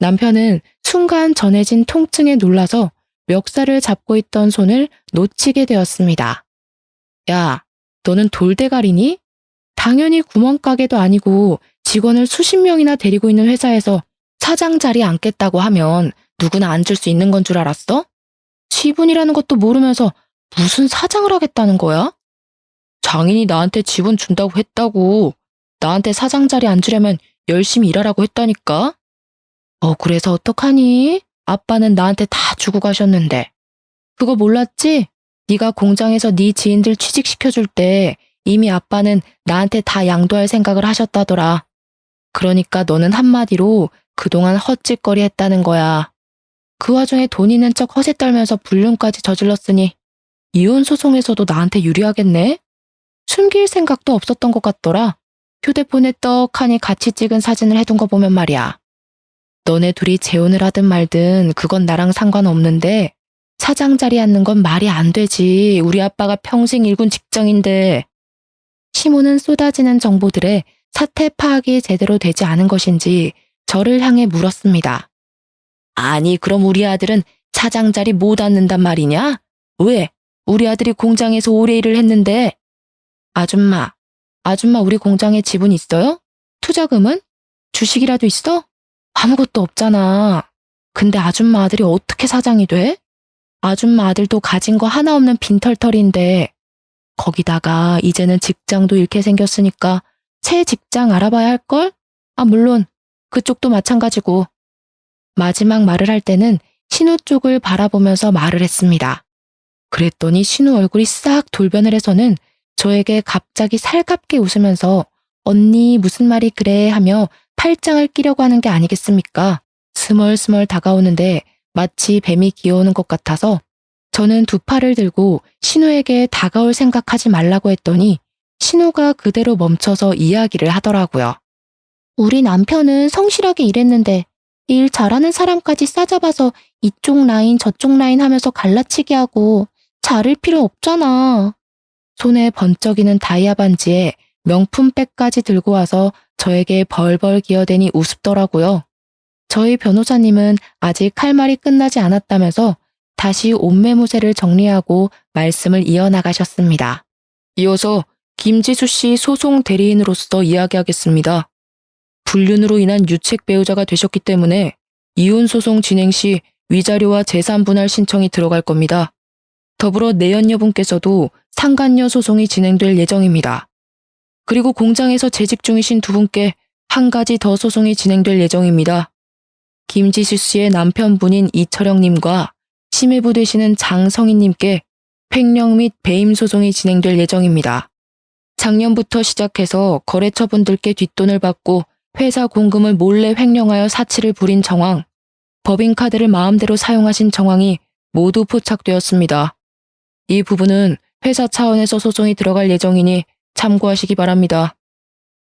남편은 순간 전해진 통증에 놀라서 멱살을 잡고 있던 손을 놓치게 되었습니다. 야, 너는 돌대가리니? 당연히 구멍가게도 아니고 직원을 수십 명이나 데리고 있는 회사에서 사장 자리에 앉겠다고 하면 누구나 앉을 수 있는 건 줄 알았어? 지분이라는 것도 모르면서 무슨 사장을 하겠다는 거야? 장인이 나한테 지분 준다고 했다고. 나한테 사장 자리에 앉으려면 열심히 일하라고 했다니까. 그래서 어떡하니? 아빠는 나한테 다 주고 가셨는데. 그거 몰랐지? 네가 공장에서 네 지인들 취직시켜줄 때 이미 아빠는 나한테 다 양도할 생각을 하셨다더라. 그러니까 너는 한마디로 그동안 헛짓거리 했다는 거야. 그 와중에 돈 있는 척 허세 떨면서 불륜까지 저질렀으니 이혼 소송에서도 나한테 유리하겠네? 숨길 생각도 없었던 것 같더라. 휴대폰에 떡하니 같이 찍은 사진을 해둔 거 보면 말이야. 너네 둘이 재혼을 하든 말든 그건 나랑 상관없는데 사장 자리 앉는 건 말이 안 되지. 우리 아빠가 평생 일군 직장인데. 시모는 쏟아지는 정보들에 사태 파악이 제대로 되지 않은 것인지 저를 향해 물었습니다. 아니, 그럼 우리 아들은 사장 자리 못 앉는단 말이냐? 왜? 우리 아들이 공장에서 오래 일을 했는데. 아줌마 우리 공장에 지분 있어요? 투자금은? 주식이라도 있어? 아무것도 없잖아. 근데 아줌마 아들이 어떻게 사장이 돼? 아줌마 아들도 가진 거 하나 없는 빈털털인데. 거기다가 이제는 직장도 잃게 생겼으니까 새 직장 알아봐야 할걸? 물론 그쪽도 마찬가지고. 마지막 말을 할 때는 신우 쪽을 바라보면서 말을 했습니다. 그랬더니 신우 얼굴이 싹 돌변을 해서는 저에게 갑자기 살갑게 웃으면서 언니 무슨 말이 그래 하며 팔짱을 끼려고 하는 게 아니겠습니까? 스멀스멀 다가오는데 마치 뱀이 기어오는 것 같아서 저는 두 팔을 들고 신우에게 다가올 생각하지 말라고 했더니 신우가 그대로 멈춰서 이야기를 하더라고요. 우리 남편은 성실하게 일했는데 일 잘하는 사람까지 싸잡아서 이쪽 라인 저쪽 라인 하면서 갈라치기 하고 자를 필요 없잖아. 손에 번쩍이는 다이아 반지에 명품 백까지 들고 와서 저에게 벌벌 기어대니 우습더라고요. 저희 변호사님은 아직 할 말이 끝나지 않았다면서 다시 옷매무새를 정리하고 말씀을 이어나가셨습니다. 이어서 김지수 씨 소송 대리인으로서 이야기하겠습니다. 불륜으로 인한 유책 배우자가 되셨기 때문에 이혼 소송 진행 시 위자료와 재산 분할 신청이 들어갈 겁니다. 더불어 내연녀분께서도 상간녀 소송이 진행될 예정입니다. 그리고 공장에서 재직 중이신 두 분께 한 가지 더 소송이 진행될 예정입니다. 김지수 씨의 남편분인 이철영님과 심해부 되시는 장성희님께 횡령 및 배임 소송이 진행될 예정입니다. 작년부터 시작해서 거래처분들께 뒷돈을 받고 회사 공금을 몰래 횡령하여 사치를 부린 정황, 법인카드를 마음대로 사용하신 정황이 모두 포착되었습니다. 이 부분은 회사 차원에서 소송이 들어갈 예정이니 참고하시기 바랍니다.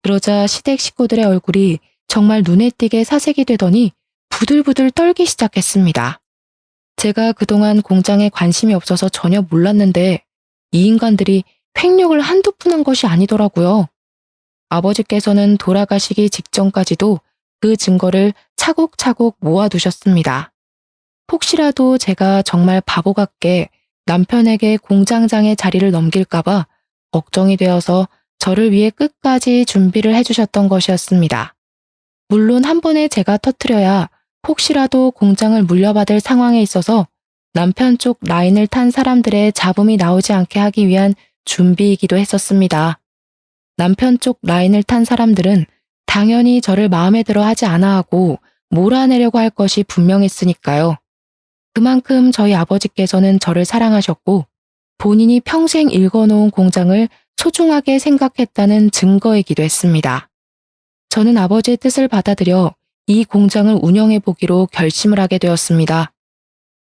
그러자 시댁 식구들의 얼굴이 정말 눈에 띄게 사색이 되더니 부들부들 떨기 시작했습니다. 제가 그동안 공장에 관심이 없어서 전혀 몰랐는데 이 인간들이 횡령을 한두 푼 한 것이 아니더라고요. 아버지께서는 돌아가시기 직전까지도 그 증거를 차곡차곡 모아두셨습니다. 혹시라도 제가 정말 바보 같게 남편에게 공장장의 자리를 넘길까봐 걱정이 되어서 저를 위해 끝까지 준비를 해주셨던 것이었습니다. 물론 한 번에 제가 터뜨려야 혹시라도 공장을 물려받을 상황에 있어서 남편 쪽 라인을 탄 사람들의 잡음이 나오지 않게 하기 위한 준비이기도 했었습니다. 남편 쪽 라인을 탄 사람들은 당연히 저를 마음에 들어 하지 않아 하고 몰아내려고 할 것이 분명했으니까요. 그만큼 저희 아버지께서는 저를 사랑하셨고 본인이 평생 일궈놓은 공장을 소중하게 생각했다는 증거이기도 했습니다. 저는 아버지의 뜻을 받아들여 이 공장을 운영해보기로 결심을 하게 되었습니다.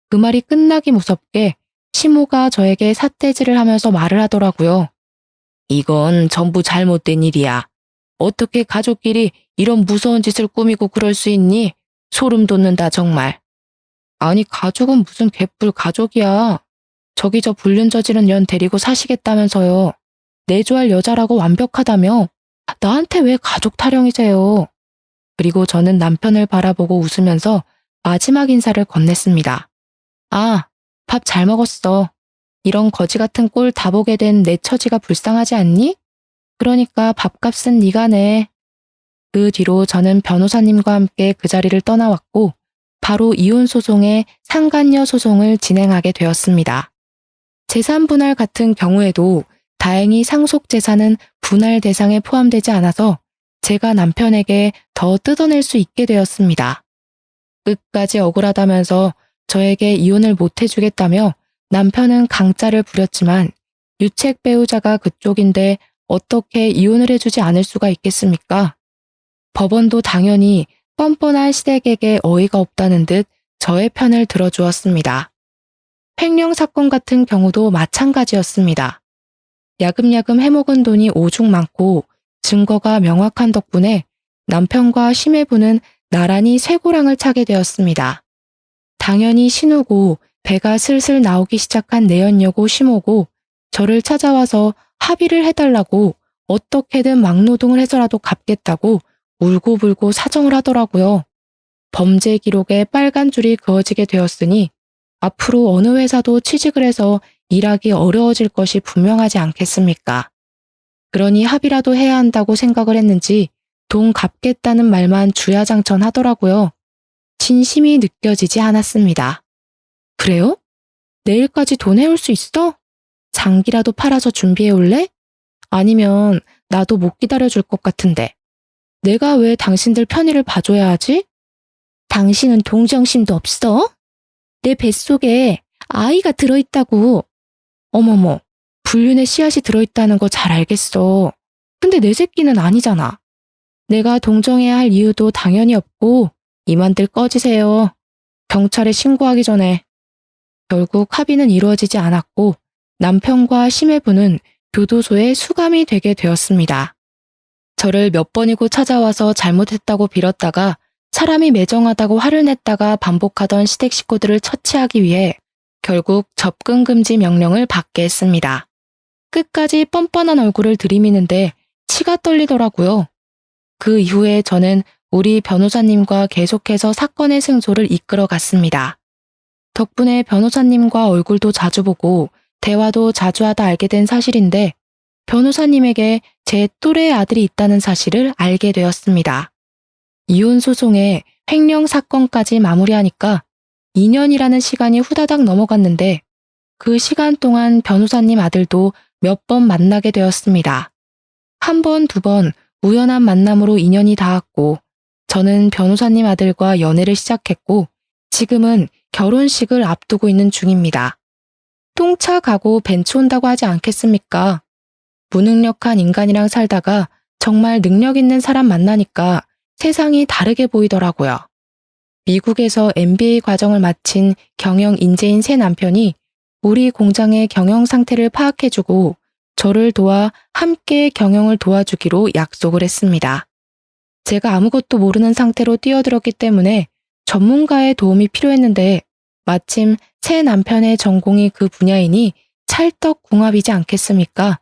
그 말이 끝나기 무섭게 시모가 저에게 삿대질을 하면서 말을 하더라고요. 이건 전부 잘못된 일이야. 어떻게 가족끼리 이런 무서운 짓을 꾸미고 그럴 수 있니? 소름 돋는다 정말. 아니 가족은 무슨 개뿔 가족이야. 저기 저 불륜 저지른 년 데리고 사시겠다면서요. 내조할 여자라고 완벽하다며. 나한테 왜 가족 타령이세요. 그리고 저는 남편을 바라보고 웃으면서 마지막 인사를 건넸습니다. 아, 밥 잘 먹었어. 이런 거지 같은 꼴 다 보게 된 내 처지가 불쌍하지 않니? 그러니까 밥값은 네가 내. 그 뒤로 저는 변호사님과 함께 그 자리를 떠나왔고 바로 이혼 소송의 상간녀 소송을 진행하게 되었습니다. 재산 분할 같은 경우에도 다행히 상속 재산은 분할 대상에 포함되지 않아서 제가 남편에게 더 뜯어낼 수 있게 되었습니다. 끝까지 억울하다면서 저에게 이혼을 못 해주겠다며 남편은 강짜를 부렸지만 유책 배우자가 그쪽인데 어떻게 이혼을 해주지 않을 수가 있겠습니까? 법원도 당연히 뻔뻔한 시댁에게 어이가 없다는 듯 저의 편을 들어주었습니다. 횡령 사건 같은 경우도 마찬가지였습니다. 야금야금 해먹은 돈이 오죽 많고 증거가 명확한 덕분에 남편과 심해부는 나란히 쇠고랑을 차게 되었습니다. 당연히 신우고 배가 슬슬 나오기 시작한 내연여고 시모고 저를 찾아와서 합의를 해달라고 어떻게든 막노동을 해서라도 갚겠다고 울고불고 사정을 하더라고요. 범죄 기록에 빨간 줄이 그어지게 되었으니 앞으로 어느 회사도 취직을 해서 일하기 어려워질 것이 분명하지 않겠습니까? 그러니 합의라도 해야 한다고 생각을 했는지 돈 갚겠다는 말만 주야장천 하더라고요. 진심이 느껴지지 않았습니다. 그래요? 내일까지 돈 해올 수 있어? 장기라도 팔아서 준비해 올래? 아니면 나도 못 기다려줄 것 같은데. 내가 왜 당신들 편의를 봐줘야 하지? 당신은 동정심도 없어? 내 뱃속에 아이가 들어있다고. 어머머, 불륜의 씨앗이 들어있다는 거 잘 알겠어. 근데 내 새끼는 아니잖아. 내가 동정해야 할 이유도 당연히 없고 이만들 꺼지세요. 경찰에 신고하기 전에. 결국 합의는 이루어지지 않았고 남편과 심해부는 교도소에 수감이 되게 되었습니다. 저를 몇 번이고 찾아와서 잘못했다고 빌었다가 사람이 매정하다고 화를 냈다가 반복하던 시댁 식구들을 처치하기 위해 결국 접근 금지 명령을 받게 했습니다. 끝까지 뻔뻔한 얼굴을 들이미는데 치가 떨리더라고요. 그 이후에 저는 우리 변호사님과 계속해서 사건의 승소를 이끌어 갔습니다. 덕분에 변호사님과 얼굴도 자주 보고 대화도 자주 하다 알게 된 사실인데 변호사님에게 제 또래의 아들이 있다는 사실을 알게 되었습니다. 이혼 소송에 횡령 사건까지 마무리하니까 2년이라는 시간이 후다닥 넘어갔는데 그 시간 동안 변호사님 아들도 몇 번 만나게 되었습니다. 한 번, 두 번 우연한 만남으로 인연이 닿았고 저는 변호사님 아들과 연애를 시작했고 지금은 결혼식을 앞두고 있는 중입니다. 똥차 가고 벤츠 온다고 하지 않겠습니까? 무능력한 인간이랑 살다가 정말 능력 있는 사람 만나니까 세상이 다르게 보이더라고요. 미국에서 MBA 과정을 마친 경영 인재인 새 남편이 우리 공장의 경영 상태를 파악해주고 저를 도와 함께 경영을 도와주기로 약속을 했습니다. 제가 아무것도 모르는 상태로 뛰어들었기 때문에 전문가의 도움이 필요했는데 마침 새 남편의 전공이 그 분야이니 찰떡궁합이지 않겠습니까?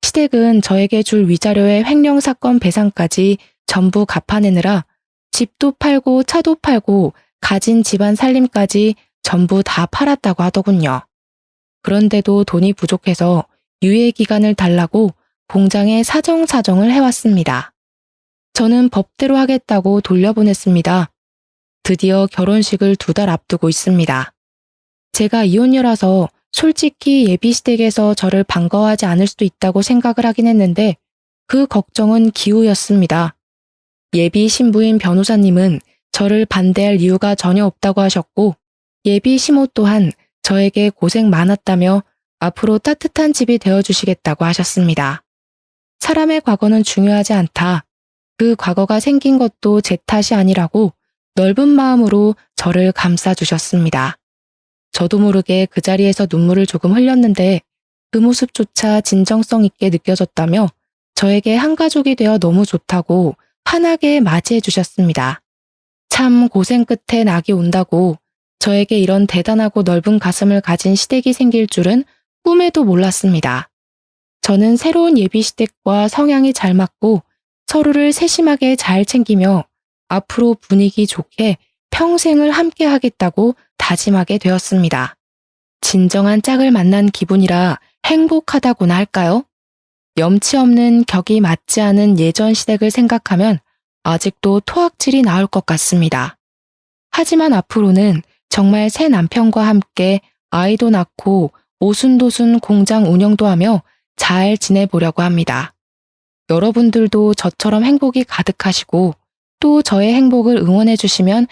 시댁은 저에게 줄 위자료의 횡령 사건 배상까지 전부 갚아내느라 집도 팔고 차도 팔고 가진 집안 살림까지 전부 다 팔았다고 하더군요. 그런데도 돈이 부족해서 유예 기간을 달라고 공장에 사정사정을 해왔습니다. 저는 법대로 하겠다고 돌려보냈습니다. 드디어 결혼식을 2달 앞두고 있습니다. 제가 이혼녀라서 솔직히 예비시댁에서 저를 반가워하지 않을 수도 있다고 생각을 하긴 했는데 그 걱정은 기우였습니다. 예비 신부인 변호사님은 저를 반대할 이유가 전혀 없다고 하셨고 예비 시모 또한 저에게 고생 많았다며 앞으로 따뜻한 집이 되어주시겠다고 하셨습니다. 사람의 과거는 중요하지 않다. 그 과거가 생긴 것도 제 탓이 아니라고 넓은 마음으로 저를 감싸주셨습니다. 저도 모르게 그 자리에서 눈물을 조금 흘렸는데 그 모습조차 진정성 있게 느껴졌다며 저에게 한 가족이 되어 너무 좋다고 환하게 맞이해 주셨습니다. 참 고생 끝에 낙이 온다고 저에게 이런 대단하고 넓은 가슴을 가진 시댁이 생길 줄은 꿈에도 몰랐습니다. 저는 새로운 예비 시댁과 성향이 잘 맞고 서로를 세심하게 잘 챙기며 앞으로 분위기 좋게 평생을 함께 하겠다고 다짐하게 되었습니다. 진정한 짝을 만난 기분이라 행복하다고나 할까요? 염치 없는 격이 맞지 않은 예전 시댁을 생각하면 아직도 토악질이 나올 것 같습니다. 하지만 앞으로는 정말 새 남편과 함께 아이도 낳고 오순도순 공장 운영도 하며 잘 지내보려고 합니다. 여러분들도 저처럼 행복이 가득하시고 또 저의 행복을 응원해 주시면